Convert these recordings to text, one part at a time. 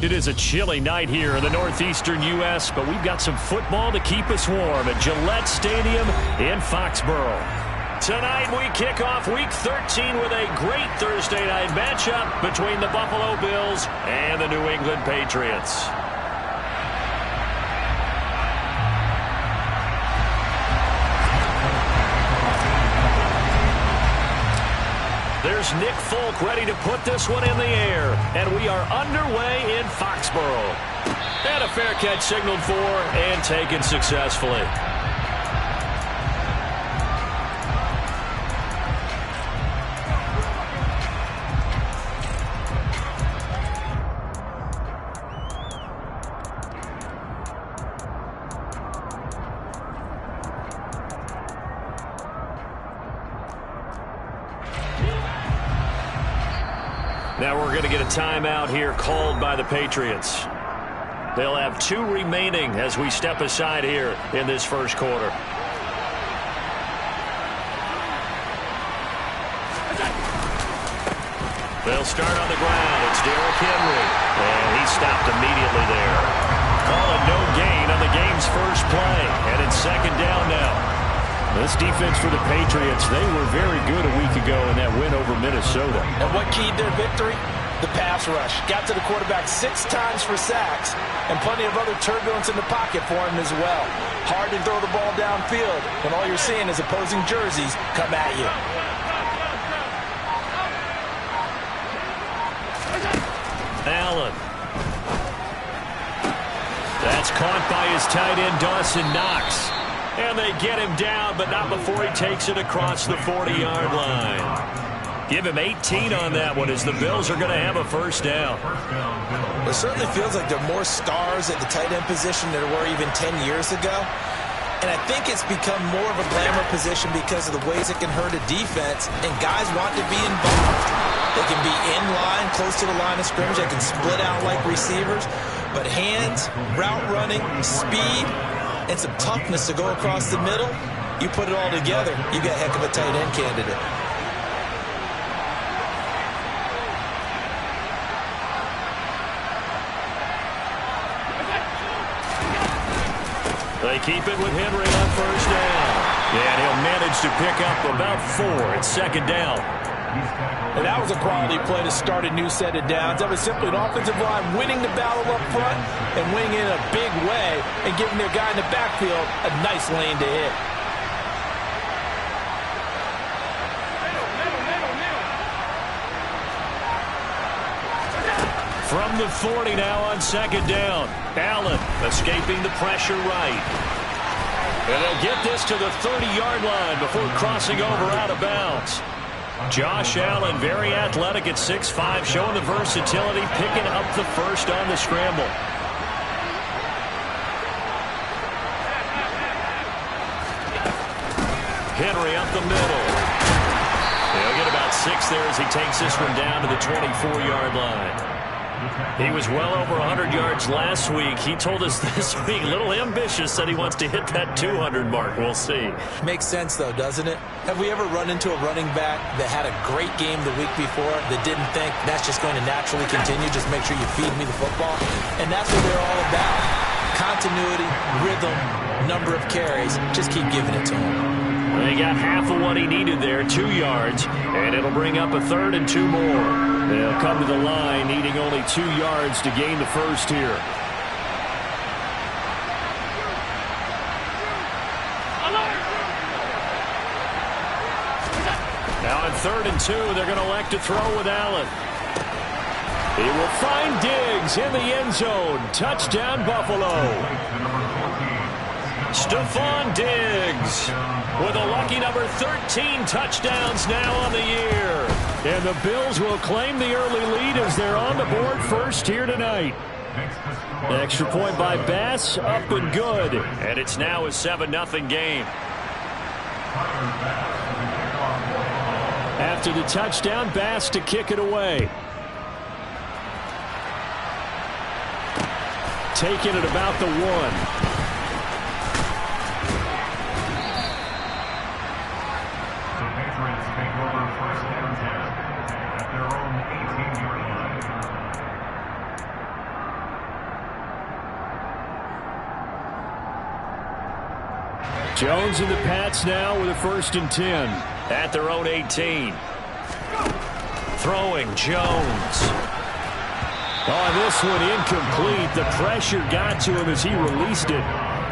It is a chilly night here in the northeastern U.S., but we've got some football to keep us warm at Gillette Stadium in Foxborough. Tonight we kick off Week 13 with a great Thursday night matchup between the Buffalo Bills and the New England Patriots. There's Nick Folk ready to put this one in the air, and we are underway in Foxborough. And a fair catch signaled for and taken successfully. Now we're going to get a timeout here called by the Patriots. They'll have 2 remaining as we step aside here in this first quarter. They'll start on the ground. It's Derrick Henry. And he stopped immediately there. Call it no gain on the game's first play. And it's second down now. This defense for the Patriots, they were very good a week ago in that win over Minnesota. And what keyed their victory? The pass rush. Got to the quarterback 6 times for sacks, and plenty of other turbulence in the pocket for him as well. Hard to throw the ball downfield when all you're seeing is opposing jerseys come at you. Allen. That's caught by his tight end, Dawson Knox. And they get him down, but not before he takes it across the 40-yard line. Give him 18 on that one as the Bills are going to have a first down. It certainly feels like there are more stars at the tight end position than there were even 10 years ago. And I think it's become more of a glamour position because of the ways it can hurt a defense, and guys want to be involved. They can be in line, close to the line of scrimmage. They can split out like receivers. But hands, route running, speed, and some toughness to go across the middle, you put it all together, you got a heck of a tight end candidate. They keep it with Henry on first down. And he'll manage to pick up about 4. It's second down. And that was a quality play to start a new set of downs. That was simply an offensive line winning the battle up front and winning in a big way and giving their guy in the backfield a nice lane to hit. From the 40 now on second down. Allen escaping the pressure right. And they'll get this to the 30-yard line before crossing over out of bounds. Josh Allen, very athletic at 6'5", showing the versatility, picking up the first on the scramble. Henry up the middle. He'll get about 6 there as he takes this one down to the 24-yard line. He was well over 100 yards last week. He told us this week, a little ambitious, said he wants to hit that 200 mark. We'll see. Makes sense, though, doesn't it? Have we ever run into a running back that had a great game the week before that didn't think that's just going to naturally continue? Just make sure you feed me the football. And that's what they're all about. Continuity, rhythm, number of carries. Just keep giving it to him. They got half of what he needed there, 2 yards, and it'll bring up a 3rd and 2 more. They'll come to the line needing only 2 yards to gain the first here. Now on 3rd and 2, they're going to elect to throw with Allen. He will find Diggs in the end zone. Touchdown, Buffalo. Stephon Diggs with a lucky number 13 touchdowns now on the year. And the Bills will claim the early lead as they're on the board first here tonight. Extra point by Bass, up and good. And it's now a 7-0 game. After the touchdown, Bass to kick it away. Taking it about the 1. Jones and the Pats now with a 1st and 10. At their own 18. Throwing Jones. On this one, incomplete. The pressure got to him as he released it.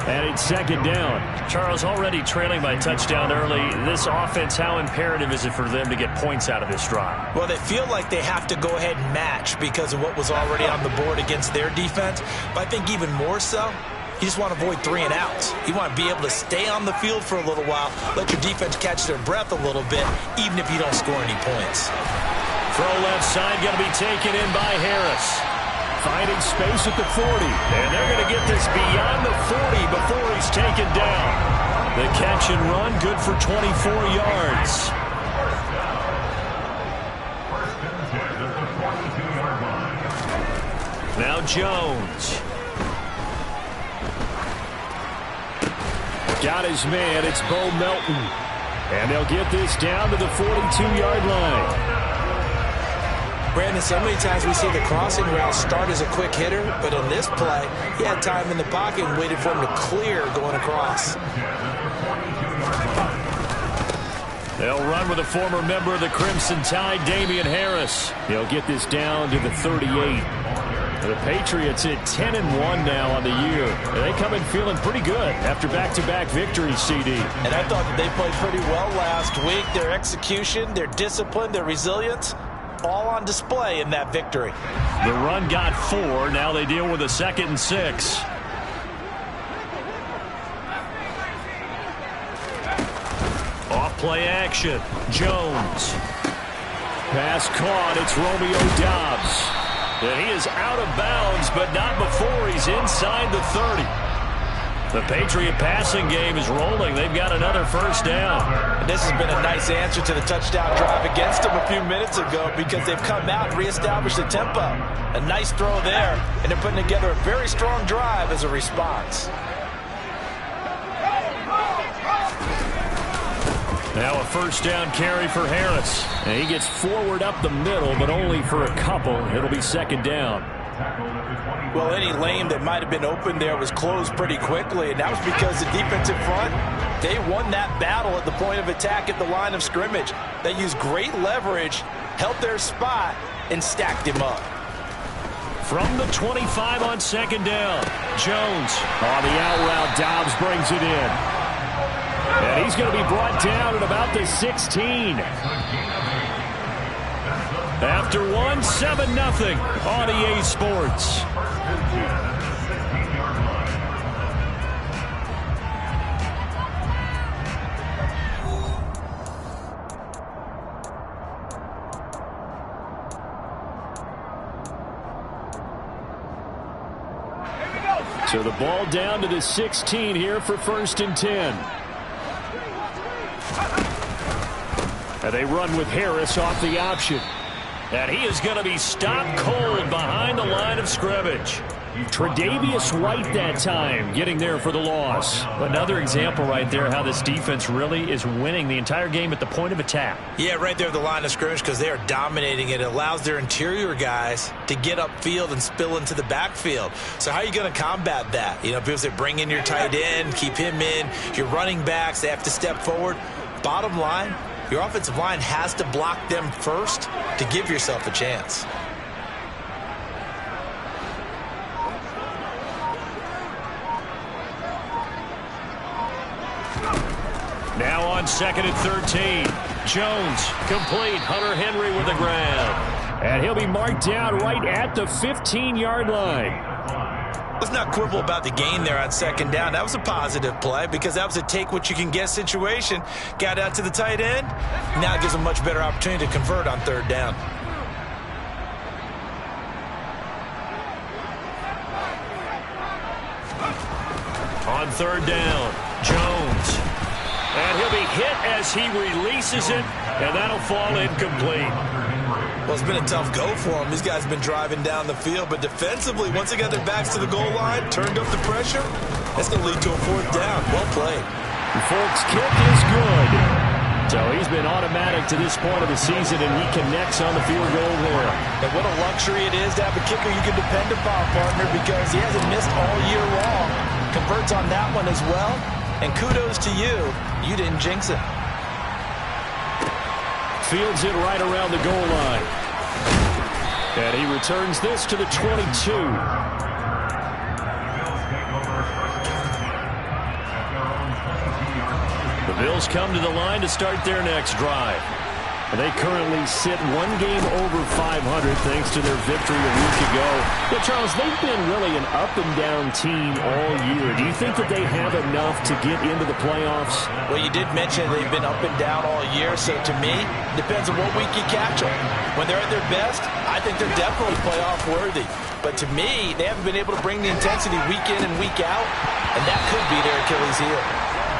And it's 2nd down. Charles, already trailing by a touchdown early. This offense, how imperative is it for them to get points out of this drive? Well, they feel like they have to go ahead and match because of what was already on the board against their defense. But I think even more so, you just want to avoid 3 and outs. You want to be able to stay on the field for a little while, let your defense catch their breath a little bit, even if you don't score any points. Throw left side, going to be taken in by Harris. Finding space at the 40. And they're going to get this beyond the 40 before he's taken down. The catch and run, good for 24 yards. Now Jones. Got his man. It's Bo Melton. And they'll get this down to the 42-yard line. Brandon, so many times we see the crossing route start as a quick hitter, but in this play, he had time in the pocket and waited for him to clear going across. They'll run with a former member of the Crimson Tide, Damian Harris. He'll get this down to the 38. The Patriots at 10-1 now on the year. They come in feeling pretty good after back-to-back victories, CD. And I thought that they played pretty well last week. Their execution, their discipline, their resilience, all on display in that victory. The run got 4. Now they deal with a 2nd and 6. Off play action. Jones. Pass caught. It's Romeo Doubs. And he is out of bounds, but not before he's inside the 30. The Patriot passing game is rolling. They've got another 1st down. And this has been a nice answer to the touchdown drive against them a few minutes ago because they've come out and reestablished the tempo. A nice throw there, and they're putting together a very strong drive as a response. Now a 1st down carry for Harris. And he gets forward up the middle, but only for a couple. It'll be 2nd down. Well, any lane that might have been open there was closed pretty quickly, and that was because the defensive front, they won that battle at the point of attack at the line of scrimmage. They used great leverage, held their spot, and stacked him up. From the 25 on 2nd down, Jones. On the out route, Doubs brings it in. And he's going to be brought down at about the 16. After 7-0 on EA Sports. So the ball down to the 16 here for 1st and 10. And they run with Harris off the option. And he is going to be stopped cold behind the line of scrimmage. Tre'Davious White that time getting there for the loss. Another example right there how this defense really is winning the entire game at the point of attack. Yeah, right there at the line of scrimmage because they are dominating it. It allows their interior guys to get upfield and spill into the backfield. So how are you going to combat that? You know, people say bring in your tight end, keep him in. Your running backs, they have to step forward. Bottom line, your offensive line has to block them first to give yourself a chance. Now on 2nd and 13. Jones complete. Hunter Henry with the grab. And he'll be marked down right at the 15-yard line. Let's not quibble about the gain there on 2nd down. That was a positive play because that was a take-what-you-can-get situation. Got out to the tight end. Now it gives them a much better opportunity to convert on 3rd down. On 3rd down, Jones. And he'll be hit as he releases it, and that'll fall incomplete. Well, it's been a tough go for them. These guys have been driving down the field, but defensively, once they got their backs to the goal line, turned up the pressure, that's going to lead to a 4th down. Well played. The Folks kick is good. So he's been automatic to this point of the season, and he connects on the field goal there. And what a luxury it is to have a kicker you can depend upon, partner, because he hasn't missed all year long. Converts on that one as well. And kudos to you. You didn't jinx it. Fields it right around the goal line. And he returns this to the 22. The Bills come to the line to start their next drive. They currently sit one game over 500 thanks to their victory a week ago. But, Charles, they've been really an up-and-down team all year. Do you think that they have enough to get into the playoffs? Well, you did mention they've been up and down all year, so to me, it depends on what week you catch them. When they're at their best, I think they're definitely playoff-worthy. But to me, they haven't been able to bring the intensity week in and week out, and that could be their Achilles heel.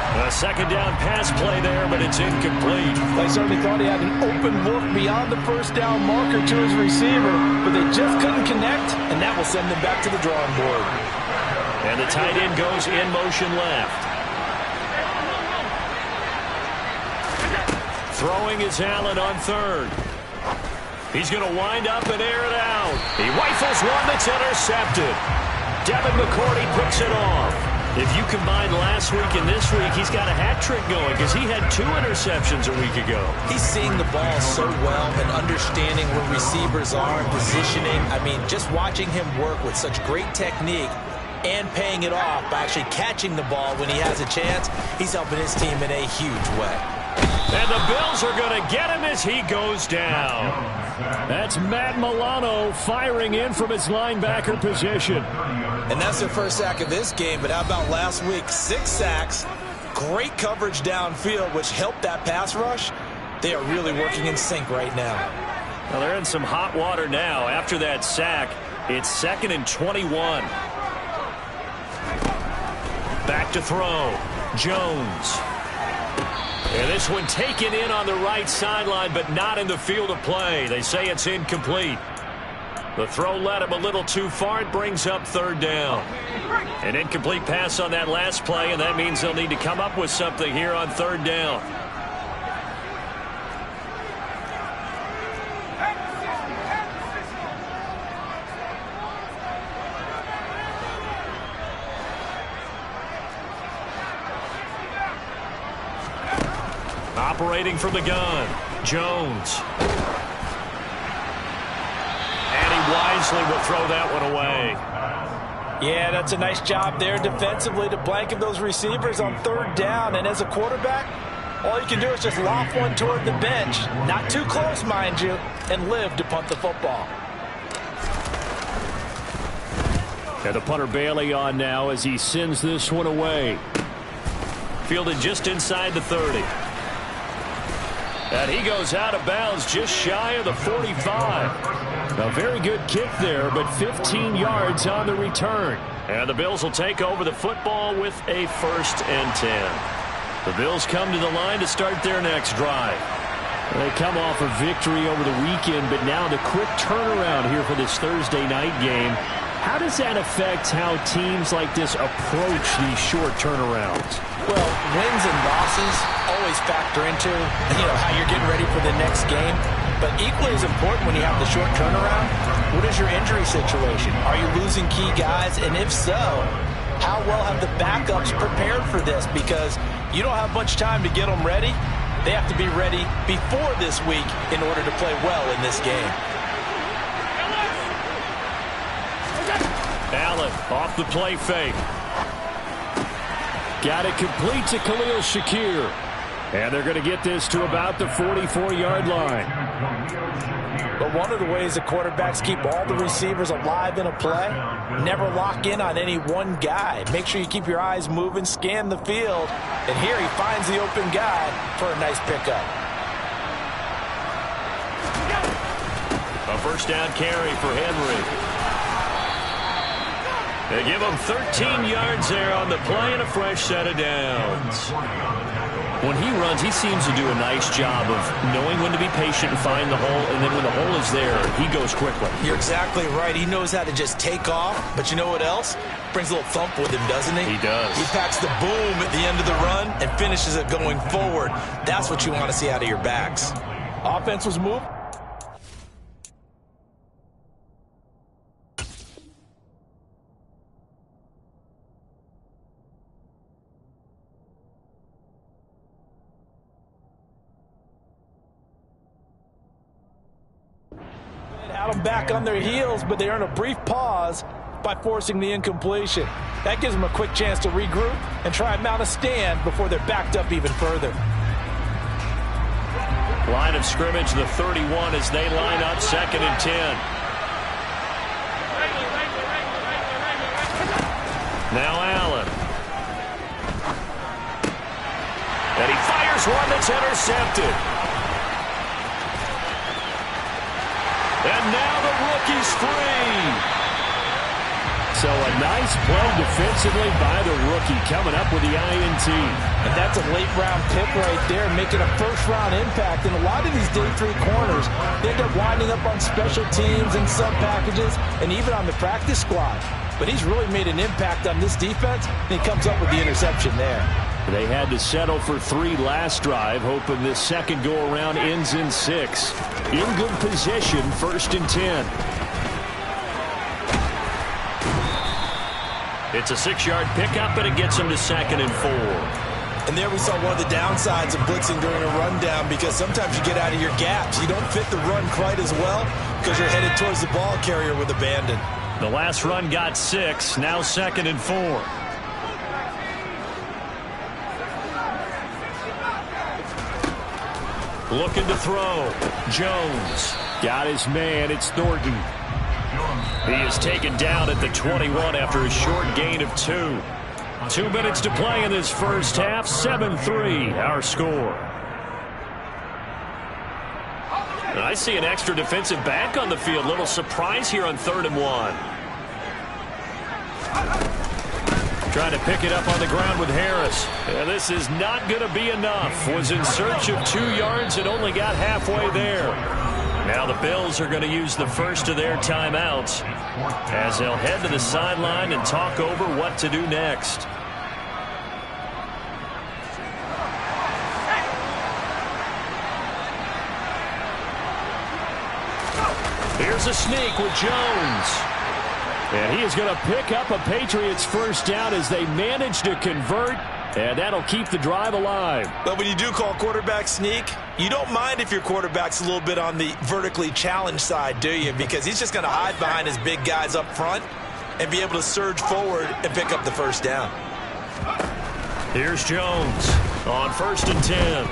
A second down pass play there, but it's incomplete. They certainly thought he had an open look beyond the first down marker to his receiver, but they just couldn't connect, and that will send them back to the drawing board. And the tight end goes in motion left. Throwing is Allen on third. He's going to wind up and air it out. He rifles one that's intercepted. Devin McCourty picks it off. If you combine last week and this week, he's got a hat trick going because he had 2 interceptions a week ago. He's seeing the ball so well and understanding where receivers are and positioning. I mean, just watching him work with such great technique and paying it off by actually catching the ball when he has a chance, he's helping his team in a huge way. And the Bills are going to get him as he goes down. That's Matt Milano firing in from his linebacker position. And that's their first sack of this game, but how about last week? 6 sacks, great coverage downfield, which helped that pass rush. They are really working in sync right now. Well, they're in some hot water now. After that sack, it's 2nd and 21. Back to throw. Jones. And this one taken in on the right sideline, but not in the field of play. They say it's incomplete. The throw led him a little too far. It brings up 3rd down. An incomplete pass on that last play, and that means they'll need to come up with something here on 3rd down. Operating from the gun, Jones. And he wisely will throw that one away. Yeah, that's a nice job there defensively to blanket those receivers on 3rd down. And as a quarterback, all you can do is just loft one toward the bench. Not too close, mind you, and live to punt the football. And the punter Bailey on now as he sends this one away. Fielded just inside the 30. And he goes out of bounds just shy of the 45. A very good kick there, but 15 yards on the return. And the Bills will take over the football with a 1st and 10. The Bills come to the line to start their next drive. They come off a victory over the weekend, but now the quick turnaround here for this Thursday night game. How does that affect how teams like this approach these short turnarounds? Well, wins and losses always factor into, how you're getting ready for the next game. But equally as important when you have the short turnaround, what is your injury situation? Are you losing key guys? And if so, how well have the backups prepared for this? Because you don't have much time to get them ready. They have to be ready before this week in order to play well in this game. Allen off the play fake. Got it complete to Khalil Shakir. And they're going to get this to about the 44-yard line. But one of the ways that quarterbacks keep all the receivers alive in a play, never lock in on any one guy. Make sure you keep your eyes moving, scan the field. And here he finds the open guy for a nice pickup. A 1st down carry for Henry. They give him 13 yards there on the play and a fresh set of downs. When he runs, he seems to do a nice job of knowing when to be patient and find the hole, and then when the hole is there, he goes quickly. You're exactly right. He knows how to just take off, but you know what else? Brings a little thump with him, doesn't he? He does. He packs the boom at the end of the run and finishes it going forward. That's what you want to see out of your backs. Offense was moved. got them back on their heels, but they earn a brief pause by forcing the incompletion. That gives them a quick chance to regroup and try and mount a stand before they're backed up even further. Line of scrimmage, the 31 as they line up 2nd and 10. Now Allen. And he fires one that's intercepted. And now the rookie's free. So a nice play defensively by the rookie coming up with the INT. And that's a late-round pick right there, making a first-round impact. And a lot of these day 3 corners, they end up winding up on special teams and sub-packages and even on the practice squad. But he's really made an impact on this defense, and he comes up with the interception there. They had to settle for 3 last drive, hoping this second go-around ends in 6. In good position, 1st and 10. It's a 6-yard pickup, and it gets him to 2nd and 4. And there we saw one of the downsides of blitzing during a rundown, because sometimes you get out of your gaps. You don't fit the run quite as well because you're headed towards the ball carrier with abandon. The last run got 6, now 2nd and 4. Looking to throw. Jones. Got his man. It's Thornton. He is taken down at the 21 after a short gain of 2. 2 minutes to play in this first half. 7-3 our score. I see an extra defensive back on the field. Little surprise here on 3rd and 1. Trying to pick it up on the ground with Harris. And this is not going to be enough. Was in search of 2 yards and only got halfway there. Now the Bills are going to use the first of their timeouts as they'll head to the sideline and talk over what to do next. Here's a sneak with Jones. And he is going to pick up a Patriots first down as they manage to convert. And that'll keep the drive alive. But when you do call quarterback sneak, you don't mind if your quarterback's a little bit on the vertically challenged side, do you? Because he's just going to hide behind his big guys up front and be able to surge forward and pick up the first down. Here's Jones on 1st and 10.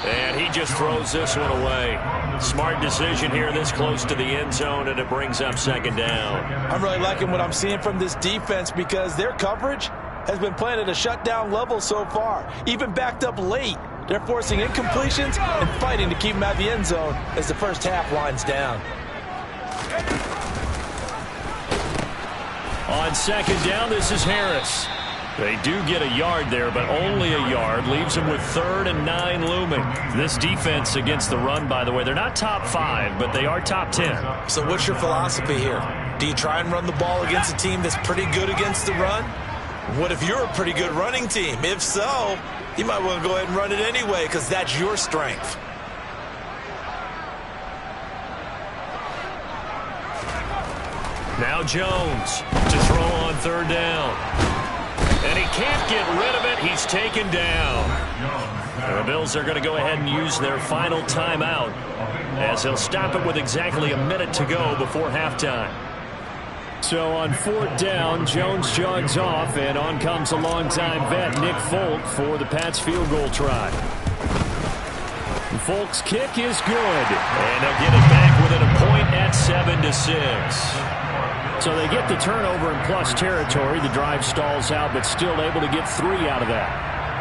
And he just throws this one away. Smart decision here this close to the end zone, and it brings up 2nd down. I'm really liking what I'm seeing from this defense because their coverage has been playing at a shutdown level so far. Even backed up late, they're forcing incompletions and fighting to keep them out of the end zone as the first half winds down. On 2nd down, this is Harris. They do get a yard there, but only a yard. Leaves them with 3rd and 9 looming. This defense against the run, by the way, they're not top 5, but they are top 10. So what's your philosophy here? Do you try and run the ball against a team that's pretty good against the run? What if you're a pretty good running team? If so, you might want to go ahead and run it anyway because that's your strength. Now Jones to throw on 3rd down. And he can't get rid of it. He's taken down. And the Bills are going to go ahead and use their final timeout as they'll stop it with exactly a minute to go before halftime. So on 4th down, Jones jogs off, and on comes a longtime vet, Nick Folk, for the Pats field goal try. Folk's kick is good. And they'll get it back within a point at 7-6. So they get the turnover in plus territory. The drive stalls out, but still able to get 3 out of that.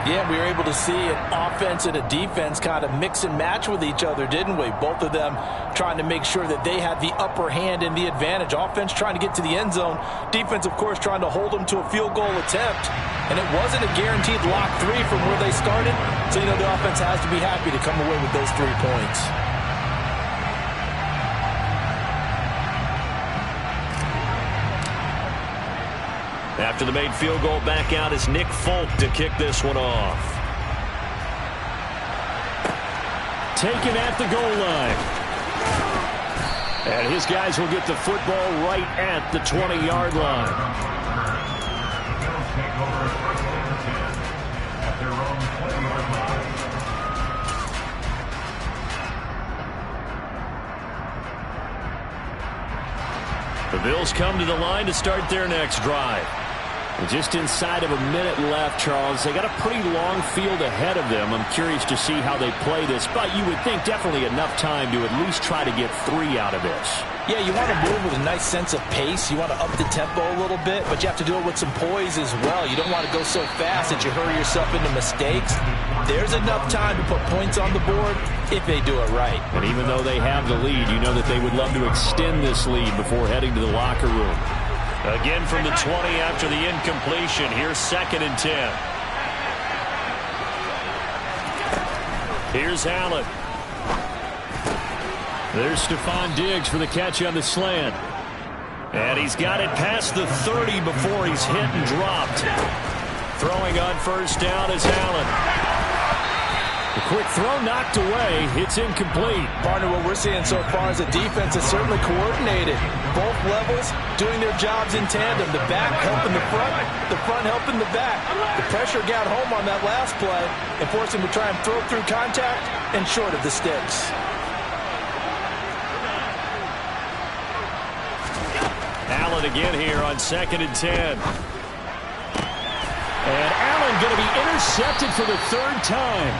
Yeah, we were able to see an offense and a defense kind of mix and match with each other, didn't we? Both of them trying to make sure that they had the upper hand and the advantage. Offense trying to get to the end zone. Defense, of course, trying to hold them to a field goal attempt. And it wasn't a guaranteed lock 3 from where they started. So, you know, the offense has to be happy to come away with those 3 points. After the made field goal, back out is Nick Folk to kick this one off. Taken at the goal line. And his guys will get the football right at the 20-yard line. The Bills come to the line to start their next drive. Just inside of a minute left, Charles. They got a pretty long field ahead of them. I'm curious to see how they play this, but you would think definitely enough time to at least try to get 3 out of this. Yeah, you want to move with a nice sense of pace. You want to up the tempo a little bit, but you have to do it with some poise as well. You don't want to go so fast that you hurry yourself into mistakes. There's enough time to put points on the board if they do it right. And even though they have the lead, you know that they would love to extend this lead before heading to the locker room. Again from the 20 after the incompletion. Here's 2nd and 10. Here's Allen. There's Stephon Diggs for the catch on the slant. And he's got it past the 30 before he's hit and dropped. Throwing on first down is Allen. The quick throw knocked away. It's incomplete. Partner, what we're seeing so far is the defense is certainly coordinated. Both levels doing their jobs in tandem. The back helping the front helping the back. The pressure got home on that last play and forced him to try and throw through contact and short of the sticks. Allen again here on 2nd and 10. And Allen going to be intercepted for the 3rd time.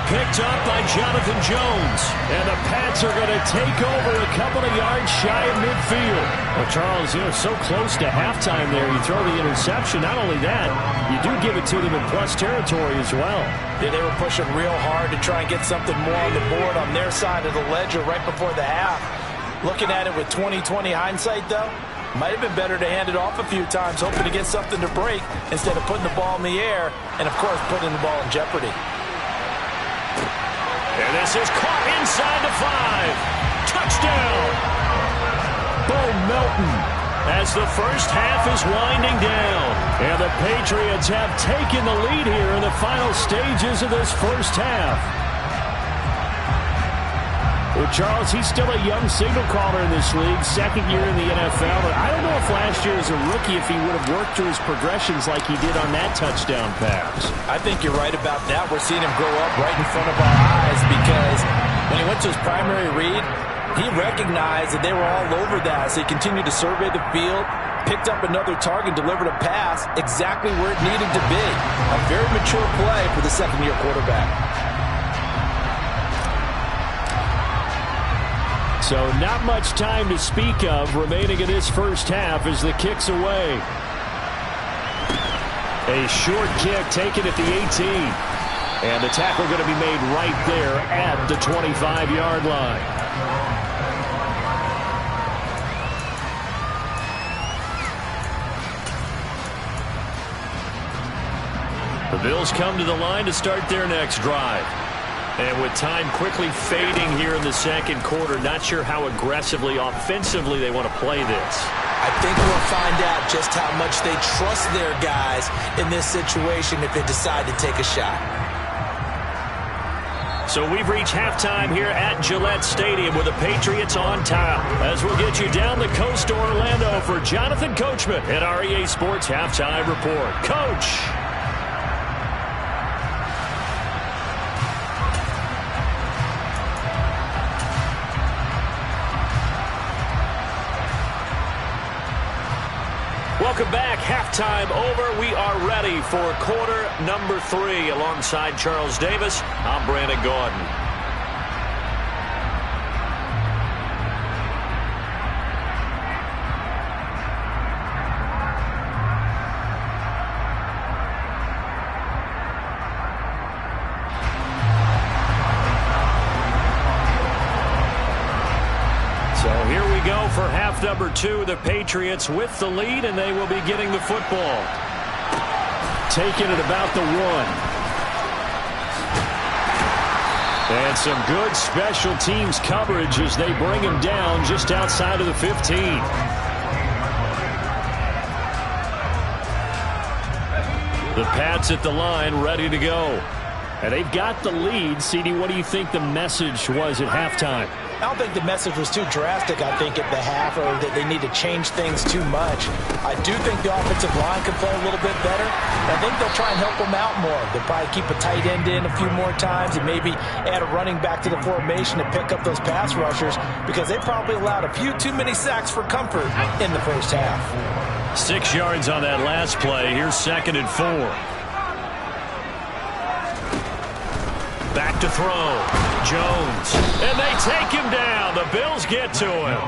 Picked up by Jonathan Jones. And the Pats are going to take over a couple of yards shy of midfield. Well, Charles, so close to halftime there. You throw the interception. Not only that, you do give it to them in plus territory as well. Yeah, they were pushing real hard to try and get something more on the board on their side of the ledger right before the half. Looking at it with 20/20 hindsight, though, might have been better to hand it off a few times, hoping to get something to break instead of putting the ball in the air and, of course, putting the ball in jeopardy. And this is caught inside the 5. Touchdown! Bo Melton as the first half is winding down. And the Patriots have taken the lead here in the final stages of this first half. Well, Charles, he's still a young signal caller in this league, 2nd year in the NFL. But I don't know if last year as a rookie if he would have worked through his progressions like he did on that touchdown pass. I think you're right about that. We're seeing him grow up right in front of our eyes because when he went to his primary read, he recognized that they were all over that. So he continued to survey the field, picked up another target, delivered a pass exactly where it needed to be. A very mature play for the 2nd-year quarterback. So not much time to speak of remaining in this first half as the kick's away. A short kick taken at the 18. And the tackle going to be made right there at the 25-yard line. The Bills come to the line to start their next drive. And with time quickly fading here in the 2nd quarter, not sure how aggressively, offensively they want to play this. I think we'll find out just how much they trust their guys in this situation if they decide to take a shot. So we've reached halftime here at Gillette Stadium with the Patriots on top. As we'll get you down the coast to Orlando for Jonathan Coachman at REA Sports Halftime Report. Coach! Welcome back. Halftime over. We are ready for quarter number 3. Alongside Charles Davis, I'm Brandon Gordon. For half number 2, the Patriots with the lead, and they will be getting the football. Taking it about the 1. And some good special teams coverage as they bring him down just outside of the 15. The Pats at the line, ready to go. And they've got the lead. CD, what do you think the message was at halftime? I don't think the message was too drastic, I think, at the half, or that they need to change things too much. I do think the offensive line can play a little bit better. And I think they'll try and help them out more. They'll probably keep a tight end in a few more times and maybe add a running back to the formation to pick up those pass rushers, because they probably allowed a few too many sacks for comfort in the first half. 6 yards on that last play. Here's 2nd and 4. Back to throw. Jones. And they take him down. The Bills get to him.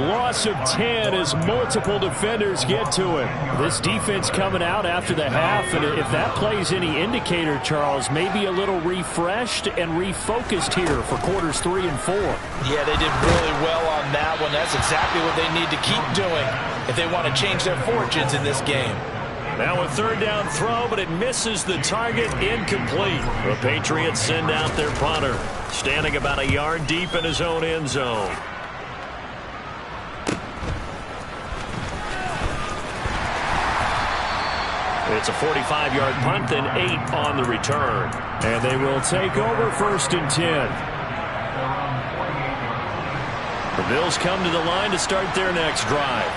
Loss of 10 as multiple defenders get to him. This defense coming out after the half, and if that plays any indicator, Charles, maybe a little refreshed and refocused here for quarters 3 and 4. Yeah, they did really well on that one. That's exactly what they need to keep doing if they want to change their fortunes in this game. Now a 3rd down throw, but it misses the target, incomplete. The Patriots send out their punter, standing about a yard deep in his own end zone. It's a 45-yard punt, then 8 on the return. And they will take over 1st and 10. The Bills come to the line to start their next drive.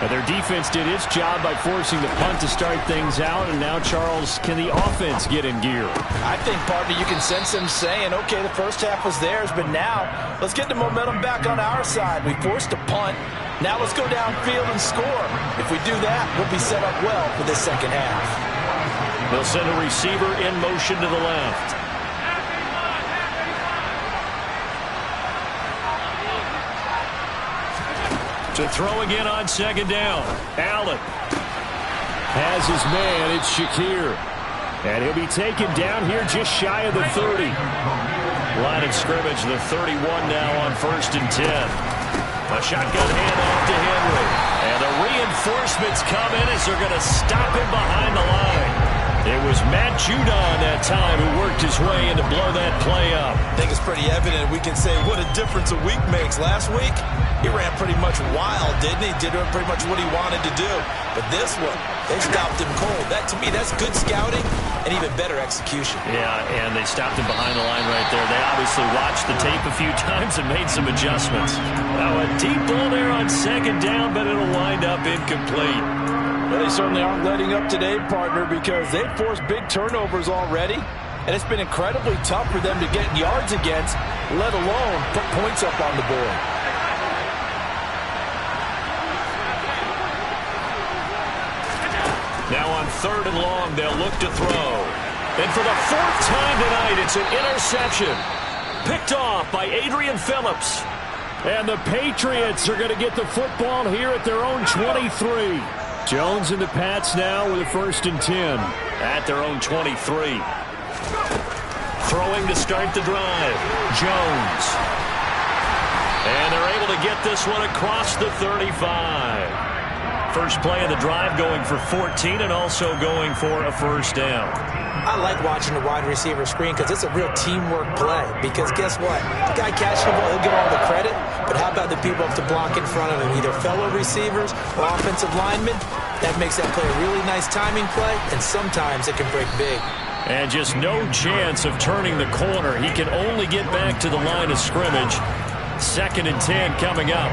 And their defense did its job by forcing the punt to start things out. And now, Charles, can the offense get in gear? I think, partner, you can sense them saying, okay, the first half was theirs, but now let's get the momentum back on our side. We forced a punt. Now let's go downfield and score. If we do that, we'll be set up well for this second half. They'll send a receiver in motion to the left. To throw again on 2nd down. Allen has his man. It's Shakir. And he'll be taken down here just shy of the 30. Line of scrimmage, the 31 now on 1st and 10. A shotgun handoff to Henry. And the reinforcements come in as they're going to stop him behind the line. It was Matt Judon that time who worked his way in to blow that play up. I think it's pretty evident. We can say what a difference a week makes. Last week, he ran pretty much wild, didn't he? Did pretty much what he wanted to do. But this one, they stopped him cold. That, to me, that's good scouting and even better execution. Yeah, and they stopped him behind the line right there. They obviously watched the tape a few times and made some adjustments. Now a deep ball there on 2nd down, but it'll wind up incomplete. Well, they certainly aren't letting up today, partner, because they've forced big turnovers already. And it's been incredibly tough for them to get yards against, let alone put points up on the board. Now on 3rd and long, they'll look to throw. And for the 4th time tonight, it's an interception. Picked off by Adrian Phillips. And the Patriots are going to get the football here at their own 23. Jones and the Pats now with a 1st and 10. At their own 23. Throwing to start the drive. Jones. And they're able to get this one across the 35. First play of the drive going for 14 and also going for a 1st down. I like watching the wide receiver screen because it's a real teamwork play. Because guess what? The guy catching the ball, he'll get all the credit. But how about the people up to block in front of him? Either fellow receivers or offensive linemen. That makes that play a really nice timing play, and sometimes it can break big. And just no chance of turning the corner. He can only get back to the line of scrimmage. 2nd and 10 coming up.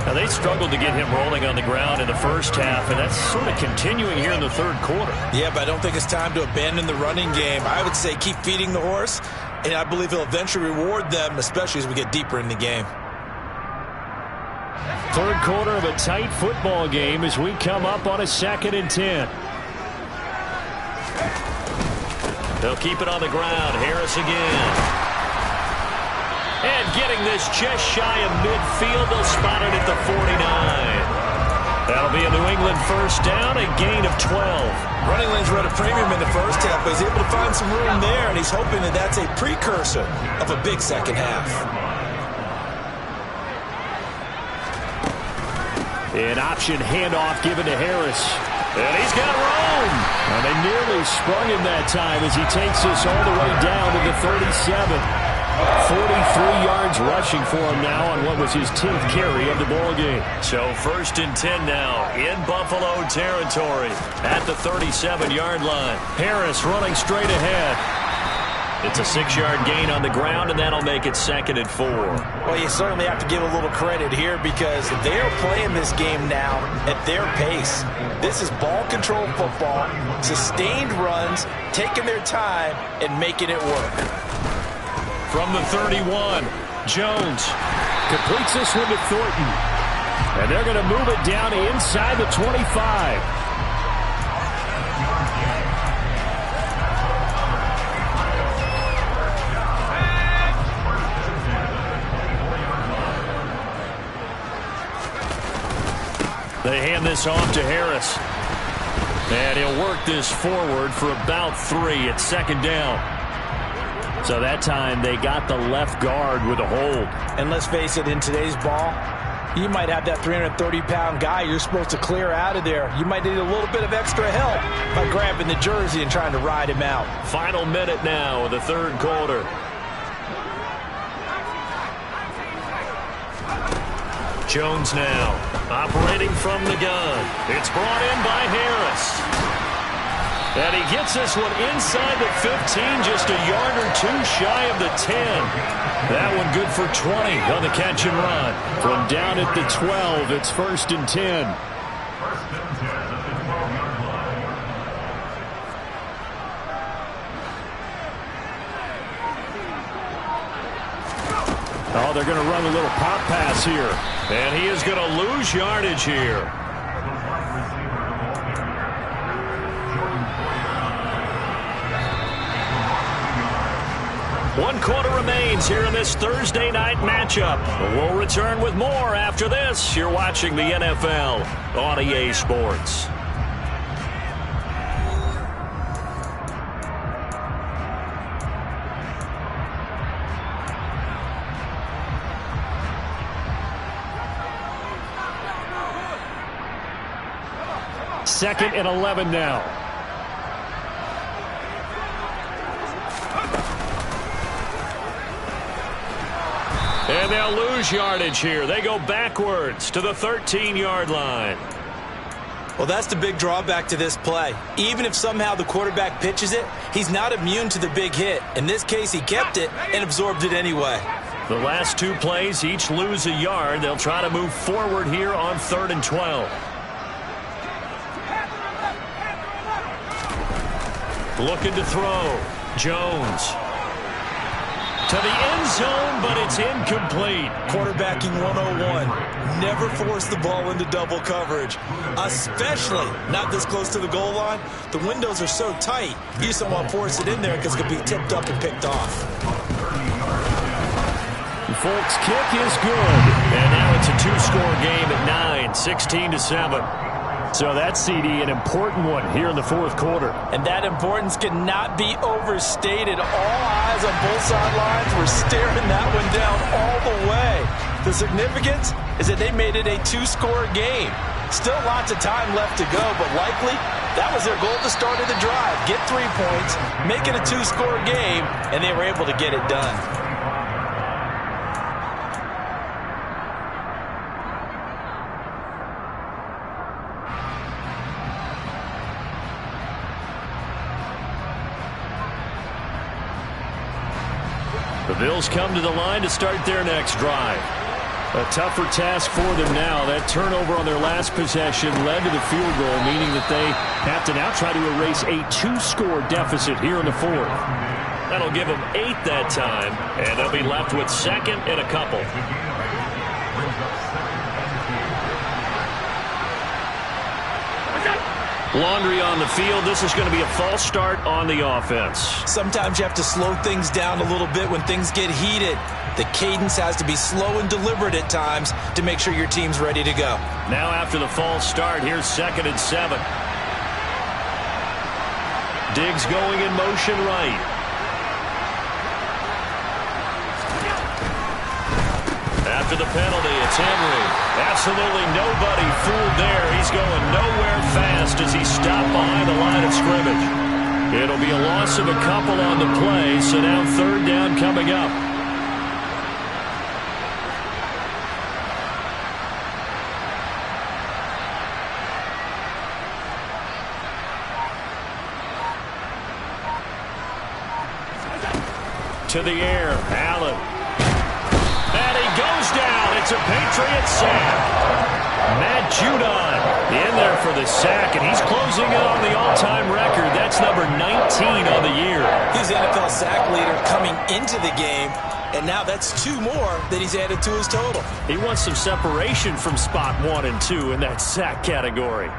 Now, they struggled to get him rolling on the ground in the first half, and that's sort of continuing here in the 3rd quarter. Yeah, but I don't think it's time to abandon the running game. I would say keep feeding the horse, and I believe he'll eventually reward them, especially as we get deeper in the game. 3rd quarter of a tight football game as we come up on a 2nd and 10. They'll keep it on the ground. Harris again. And getting this just shy of midfield, they'll spot it at the 49. That'll be a New England 1st down, a gain of 12. Running lanes were at a premium in the first half, but he's able to find some room there, and he's hoping that that's a precursor of a big second half. An option handoff given to Harris. And he's got room. And they nearly sprung him that time as he takes us all the way down to the 37. 43 yards rushing for him now on what was his 10th carry of the ball game. So 1st and 10 now in Buffalo territory at the 37-yard line. Harris running straight ahead. It's a 6-yard gain on the ground, and that'll make it 2nd and 4. Well, you certainly have to give a little credit here because they're playing this game now at their pace. This is ball control football, sustained runs, taking their time and making it work. From the 31, Jones completes this one to Thornton. And they're going to move it down inside the 25. They hand this off to Harris. And he'll work this forward for about 3. It's 2nd down. So that time they got the left guard with a hold. And let's face it, in today's ball, you might have that 330-pound guy you're supposed to clear out of there. You might need a little bit of extra help by grabbing the jersey and trying to ride him out. Final minute now of the 3rd quarter. Jones now operating from the gun. It's brought in by Harris. And he gets this one inside the 15, just a yard or 2 shy of the 10. That one good for 20 on the catch and run. From down at the 12, it's 1st and 10. Oh, they're going to run a little pop pass here. And he is going to lose yardage here. One quarter remains here in this Thursday night matchup. We'll return with more after this. You're watching the NFL on EA Sports. Second and 11 now. And they'll lose yardage here. They go backwards to the 13-yard line. Well, that's the big drawback to this play. Even if somehow the quarterback pitches it, he's not immune to the big hit. In this case, he kept it and absorbed it anyway. The last 2 plays each lose a yard. They'll try to move forward here on 3rd and 12. Looking to throw. Jones. To the end zone, but it's incomplete. Quarterbacking 101. Never force the ball into double coverage, especially not this close to the goal line. The windows are so tight, you just don't want to force it in there because it could be tipped up and picked off. Folks, kick is good. And now it's a 2-score game at 9, 16-7. So that's, CD, an important one here in the 4th quarter. And that importance cannot be overstated. All eyes on both sidelines were staring that one down all the way. The significance is that they made it a 2-score game. Still lots of time left to go, but likely that was their goal at the start of the drive. Get 3 points, make it a 2-score game, and they were able to get it done. The Bills come to the line to start their next drive. A tougher task for them now. That turnover on their last possession led to the field goal, meaning that they have to now try to erase a 2-score deficit here in the 4th. That'll give them 8 that time, and they'll be left with 2nd and a couple. Laundry on the field. This is going to be a false start on the offense. Sometimes you have to slow things down a little bit when things get heated. The cadence has to be slow and deliberate at times to make sure your team's ready to go. Now after the false start, here's 2nd and 7. Diggs going in motion right. After the penalty, it's Henry. Absolutely nobody fooled there. He's going nowhere fast as he stopped behind the line of scrimmage. It'll be a loss of a couple on the play, so now 3rd down coming up. to the air. Allen. And he goes down. It's a Patriots sack. Matt Judon in there for the sack, and he's closing in on the all-time record. That's number 19 on the year. He's the NFL sack leader coming into the game, and now that's 2 more that he's added to his total. He wants some separation from spot 1 and 2 in that sack category.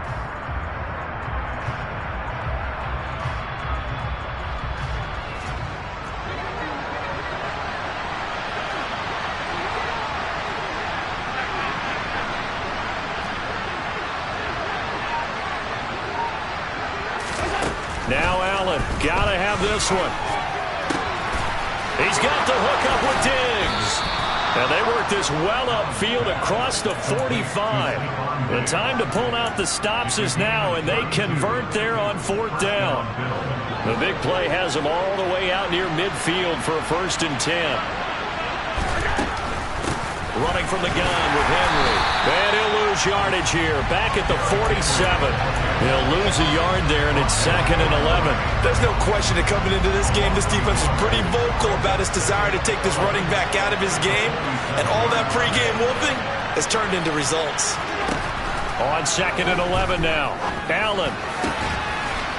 Now Allen, gotta have this one. He's got the hook up with Diggs. And they work this well upfield across the 45. The time to pull out the stops is now, and they convert there on 4th down. The big play has them all the way out near midfield for a 1st and 10. Running from the gun with Henry. And he'll lose yardage here. Back at the 47. He'll lose a yard there, and it's 2nd and 11. There's no question that coming into this game, this defense is pretty vocal about its desire to take this running back out of his game. And all that pregame whooping has turned into results. On 2nd and 11 now. Allen.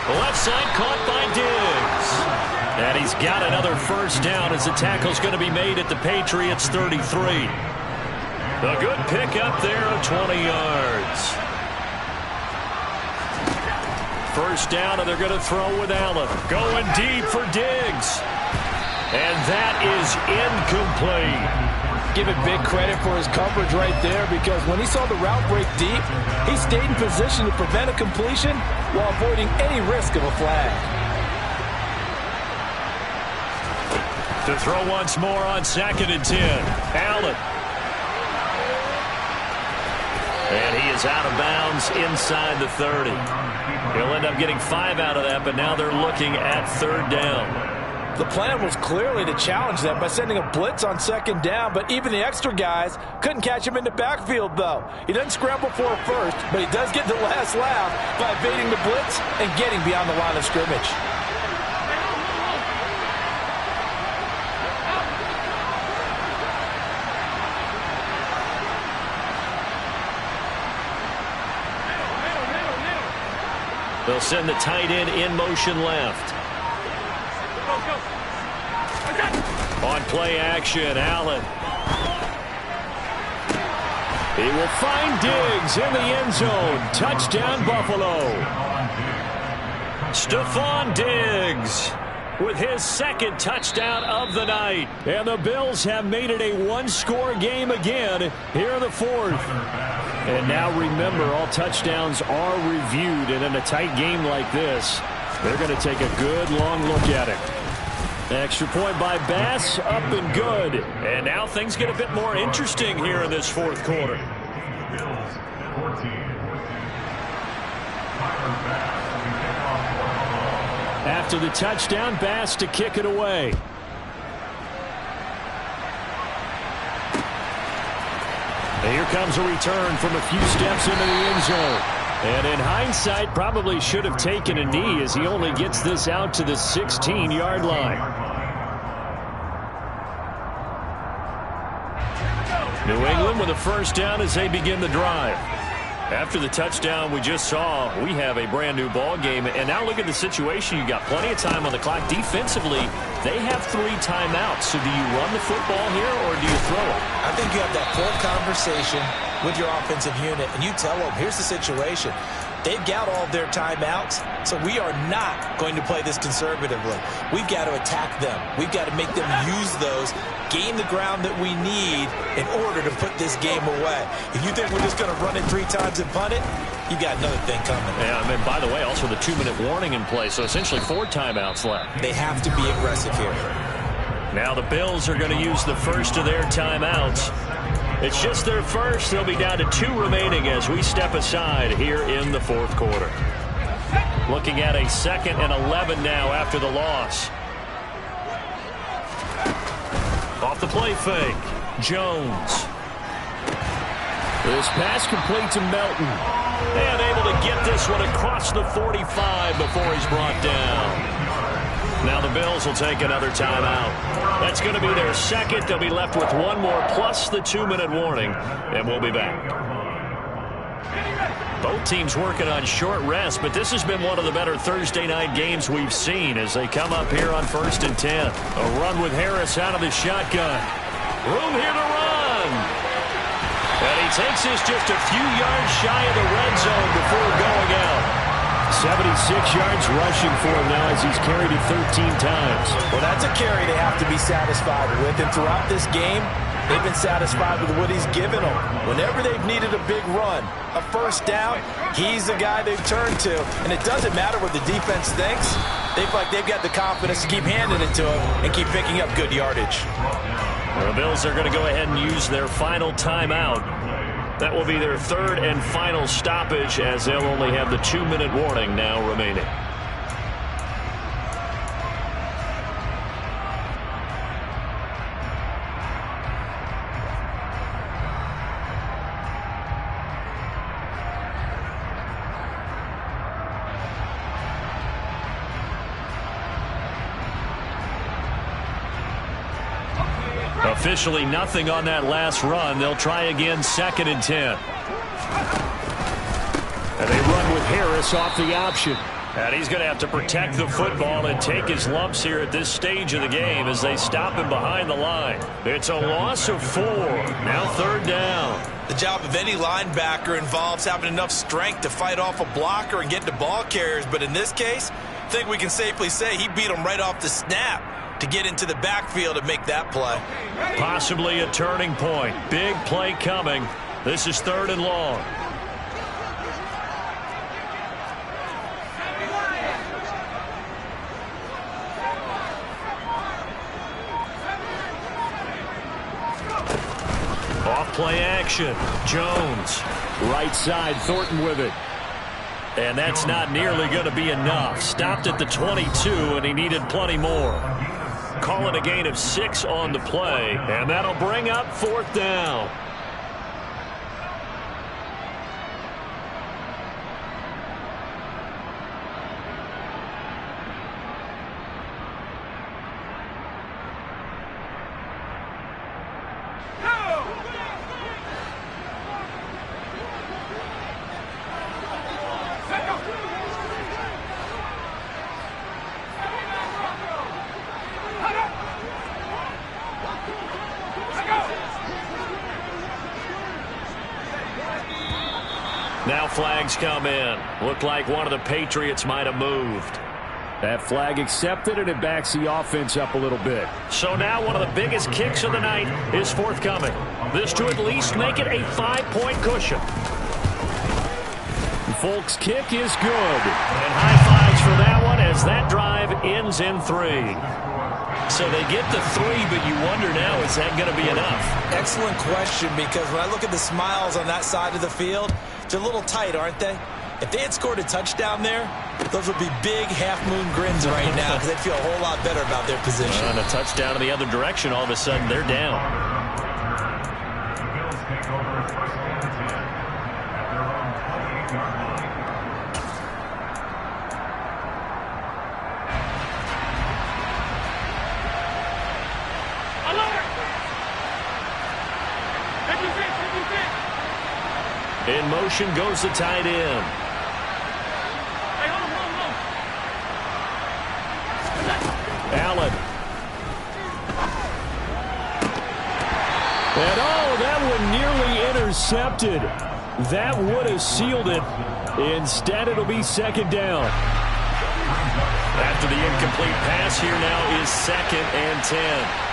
Left side caught by Diggs. And he's got another 1st down as the tackle's going to be made at the Patriots 33. A good pickup there of 20 yards. 1st down, and they're going to throw with Allen. Going deep for Diggs. And that is incomplete. Give it big credit for his coverage right there, because when he saw the route break deep, he stayed in position to prevent a completion while avoiding any risk of a flag. To throw once more on 2nd and 10. Allen. And he is out of bounds inside the 30. He'll end up getting 5 out of that, but now they're looking at 3rd down. The plan was clearly to challenge them by sending a blitz on 2nd down, but even the extra guys couldn't catch him in the backfield, though. He doesn't scramble for a first, but he does get the last laugh by evading the blitz and getting beyond the line of scrimmage. They'll send the tight end in motion left. On play action, Allen. He will find Diggs in the end zone. Touchdown, Buffalo. Stephon Diggs with his 2nd touchdown of the night. And the Bills have made it a 1-score game again here in the 4th. And now remember, all touchdowns are reviewed, and in a tight game like this, they're going to take a good long look at it. Extra point by Bass, up and good. And now things get a bit more interesting here in this 4th quarter. After the touchdown, Bass to kick it away. And here comes a return from a few steps into the end zone. And in hindsight, probably should have taken a knee as he only gets this out to the 16-yard line. New England with a 1st down as they begin the drive. After the touchdown we just saw, we have a brand new ball game. And now look at the situation. You've got plenty of time on the clock. Defensively, they have 3 timeouts. So do you run the football here or do you throw it? I think you have that full conversation with your offensive unit, and you tell them, here's the situation. They've got all of their timeouts, so we are not going to play this conservatively. We've got to attack them. We've got to make them use those, gain the ground that we need in order to put this game away. If you think we're just going to run it 3 times and punt it, you got another thing coming. Yeah, I mean, by the way, also the 2-minute warning in play, so essentially 4 timeouts left. They have to be aggressive here. Now the Bills are going to use the first of their timeouts. It's just their first. They'll be down to 2 remaining as we step aside here in the 4th quarter. Looking at a 2nd and 11 now after the loss. Off the play fake. Jones. This pass complete to Melton. And able to get this one across the 45 before he's brought down. Now the Bills will take another timeout. That's going to be their second. They'll be left with one more plus the 2-minute warning, and we'll be back. Both teams working on short rest, but this has been one of the better Thursday night games we've seen as they come up here on 1st and 10. A run with Harris out of the shotgun. Room here to run. And he takes this just a few yards shy of the red zone before going out. 76 yards rushing for him now as he's carried it 13 times. Well, that's a carry they have to be satisfied with. And throughout this game, they've been satisfied with what he's given them. Whenever they've needed a big run, a first down, he's the guy they've turned to. And it doesn't matter what the defense thinks. They feel like they've got the confidence to keep handing it to him and keep picking up good yardage. The Bills are going to go ahead and use their final timeout. That will be their third and final stoppage as they'll only have the 2-minute warning now remaining. Officially nothing on that last run. They'll try again 2nd and 10. And they run with Harris off the option. And he's going to have to protect the football and take his lumps here at this stage of the game as they stop him behind the line. It's a loss of 4. Now 3rd down. The job of any linebacker involves having enough strength to fight off a blocker and get to ball carriers. But in this case, I think we can safely say he beat him right off the snap to get into the backfield and make that play. Possibly a turning point. Big play coming. This is 3rd and long. Off play action. Jones. Right side, Thornton with it. And that's not nearly going to be enough. Stopped at the 22, and he needed plenty more. Call it a gain of 6 on the play, and that'll bring up 4th down. Now flags come in. Looked like one of the Patriots might have moved. That flag accepted, and it backs the offense up a little bit. So now one of the biggest kicks of the night is forthcoming. This to at least make it a 5-point cushion. Folk's kick is good. And high fives for that one as that drive ends in 3. So they get the 3, but you wonder now, is that going to be enough? Excellent question, because when I look at the smiles on that side of the field, they're a little tight, aren't they? If they had scored a touchdown there, those would be big half-moon grins right now because they'd feel a whole lot better about their position. And a touchdown in the other direction, all of a sudden they're down. In motion goes the tight end. Allen. And that one nearly intercepted. That would have sealed it. Instead, it'll be 2nd down. After the incomplete pass, here now is 2nd and 10.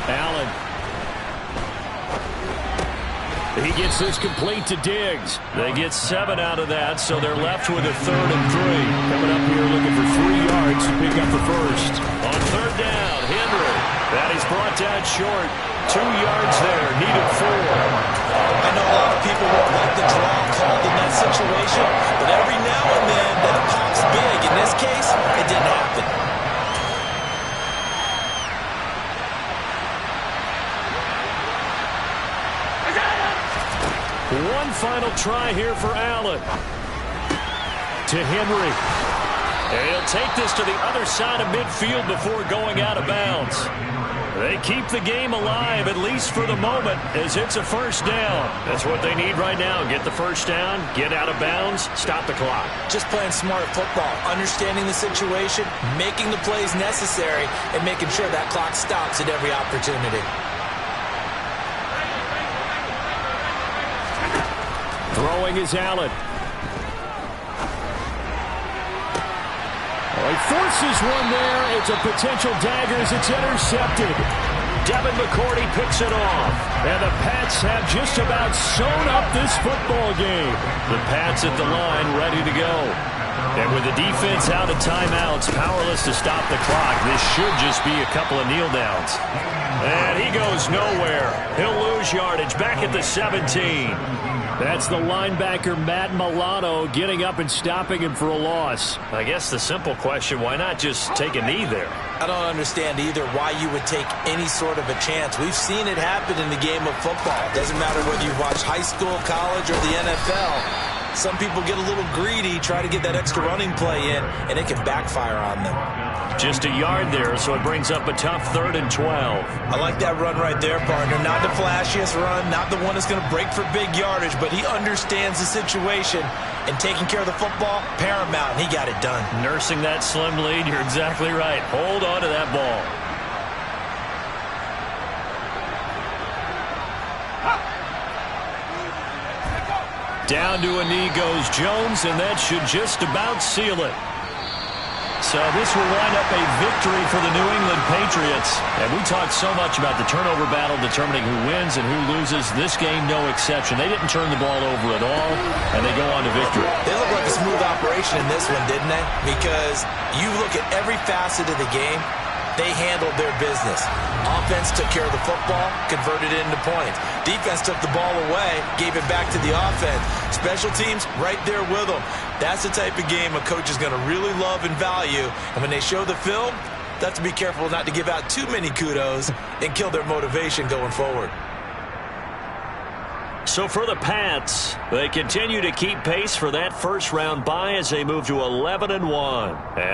Allen. He gets this complete to Diggs. They get 7 out of that, so they're left with a 3rd and 3. Coming up here looking for 3 yards to pick up the first. On 3rd down, Henry. That is brought down short. 2 yards there, needed 4. I know a lot of people won't like the draw called in that situation, but every now and then that pops big. In this case, it didn't happen. One final try here for Allen. To Henry. And he'll take this to the other side of midfield before going out of bounds. They keep the game alive, at least for the moment, as it's a first down. That's what they need right now. Get the first down, get out of bounds, stop the clock. Just playing smart football, understanding the situation, making the plays necessary, and making sure that clock stops at every opportunity. Throwing is Allen. Oh, he forces one there. It's a potential dagger as it's intercepted. Devin McCourty picks it off. And the Pats have just about sewn up this football game. The Pats at the line, ready to go. And with the defense out of timeouts, powerless to stop the clock, this should just be a couple of kneel downs. And he goes nowhere. He'll lose yardage back at the 17. That's the linebacker, Matt Milano, getting up and stopping him for a loss. I guess the simple question, why not just take a knee there? I don't understand either why you would take any sort of a chance. We've seen it happen in the game of football. It doesn't matter whether you watch high school, college, or the NFL. Some people get a little greedy, try to get that extra running play in, and it can backfire on them. Just a yard there, so it brings up a tough 3rd and 12. I like that run right there, partner. Not the flashiest run, not the one that's going to break for big yardage, but he understands the situation, and taking care of the football, paramount, and he got it done. Nursing that slim lead, you're exactly right. Hold on to that ball. Down to a knee goes Jones, and that should just about seal it. So this will wind up a victory for the New England Patriots. And we talked so much about the turnover battle determining who wins and who loses. This game, no exception. They didn't turn the ball over at all, and they go on to victory. They look like a smooth operation in this one, didn't they? Because you look at every facet of the game, they handled their business. Offense took care of the football, converted it into points. Defense took the ball away, gave it back to the offense. Special teams, right there with them. That's the type of game a coach is going to really love and value. And when they show the film, they have to be careful not to give out too many kudos and kill their motivation going forward. So for the Pats, they continue to keep pace for that first-round bye as they move to 11-1.